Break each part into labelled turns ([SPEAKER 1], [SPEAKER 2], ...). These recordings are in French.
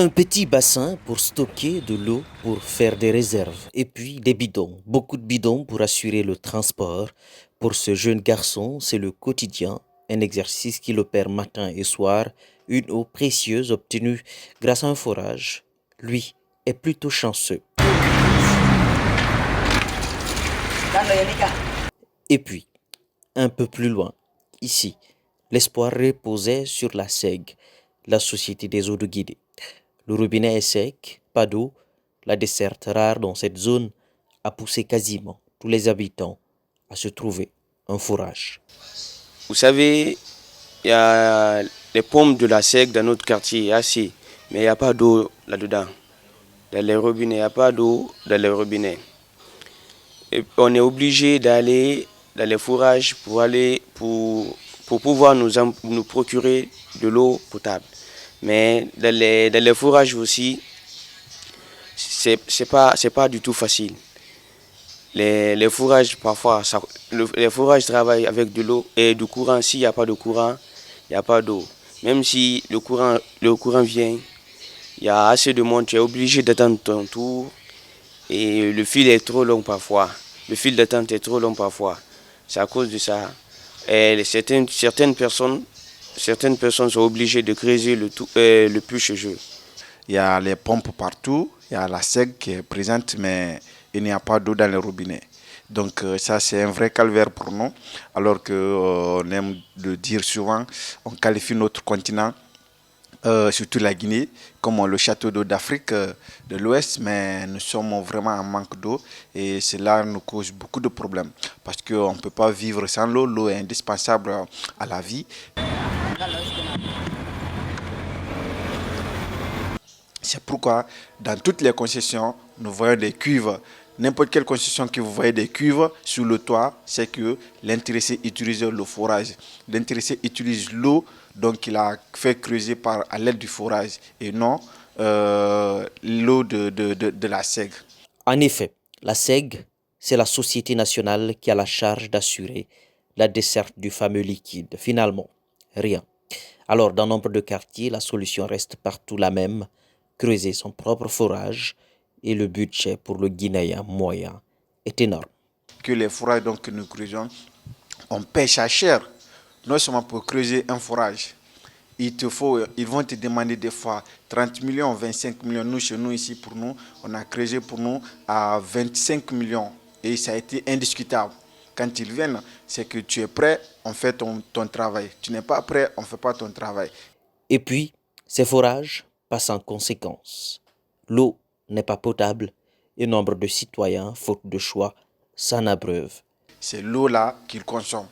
[SPEAKER 1] Un petit bassin pour stocker de l'eau pour faire des réserves. Et puis des bidons, beaucoup de bidons pour assurer le transport. Pour ce jeune garçon, c'est le quotidien, un exercice qu'il opère matin et soir, une eau précieuse obtenue grâce à un forage. Lui est plutôt chanceux. Et puis, un peu plus loin, ici, l'espoir reposait sur la SEG, la Société des eaux de Guinée. Le robinet est sec, pas d'eau. La desserte rare dans cette zone a poussé quasiment tous les habitants à se trouver un fourrage.
[SPEAKER 2] Vous savez, il y a les pompes de la sec dans notre quartier, assez, mais il n'y a pas d'eau là-dedans. Dans les robinets, il n'y a pas d'eau dans les robinets. Et on est obligé d'aller dans les fourrages pour pouvoir nous procurer de l'eau potable. Mais dans les fourrages aussi, c'est pas du tout facile. Les fourrages, parfois, les fourrages travaillent avec de l'eau et du courant. S'il n'y a pas de courant, il n'y a pas d'eau. Même si le courant vient, il y a assez de monde, tu es obligé d'attendre ton tour. Et le fil est trop long parfois. Le fil d'attente est trop long parfois. C'est à cause de ça. Et certaines personnes sont obligées de creuser le puits chez eux.
[SPEAKER 3] Il y a les pompes partout, il y a la SEG qui est présente, mais il n'y a pas d'eau dans les robinets. Donc ça, c'est un vrai calvaire pour nous, alors qu'on aime le dire souvent, on qualifie notre continent, surtout la Guinée, comme le château d'eau d'Afrique de l'Ouest, mais nous sommes vraiment en manque d'eau et cela nous cause beaucoup de problèmes parce qu'on ne peut pas vivre sans l'eau, l'eau est indispensable à la vie. C'est pourquoi dans toutes les concessions, nous voyons des cuves. N'importe quelle concession que vous voyez des cuves sur le toit, c'est que l'intéressé utilise le forage. L'intéressé utilise l'eau, donc il a fait creuser à l'aide du forage et non l'eau de la SEG.
[SPEAKER 1] En effet, la SEG, c'est la société nationale qui a la charge d'assurer la desserte du fameux liquide. Finalement, rien. Alors, dans nombre de quartiers, la solution reste partout la même, creuser son propre forage, et le budget pour le Guinéen moyen est énorme.
[SPEAKER 3] Que les forages donc, que nous creusons, on pêche à cher, non seulement pour creuser un forage. Ils vont te demander des fois 30 millions, 25 millions. Nous, chez nous, ici, pour nous, on a creusé pour nous à 25 millions. Et ça a été indiscutable. Quand ils viennent, c'est que tu es prêt, on fait ton travail. Tu n'es pas prêt, on ne fait pas ton travail.
[SPEAKER 1] Et puis, ces forages passent en conséquence. L'eau n'est pas potable et nombre de citoyens, faute de choix, s'en abreuvent.
[SPEAKER 3] C'est l'eau-là qu'ils consomment.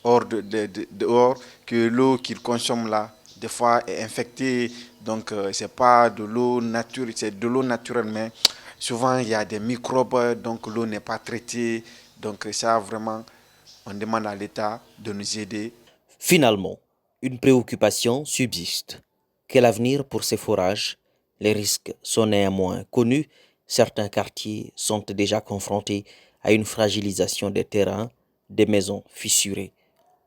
[SPEAKER 3] Or que l'eau qu'ils consomment là, des fois est infectée. Donc, c'est pas de l'eau naturelle, c'est de l'eau naturelle, mais souvent il y a des microbes, donc l'eau n'est pas traitée. Donc, ça vraiment, on demande à l'État de nous aider.
[SPEAKER 1] Finalement, une préoccupation subsiste. Quel avenir pour ces forages? Les risques sont néanmoins connus. Certains quartiers sont déjà confrontés à une fragilisation des terrains, des maisons fissurées.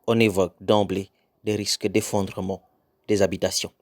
[SPEAKER 1] On évoque d'emblée des risques d'effondrement des habitations.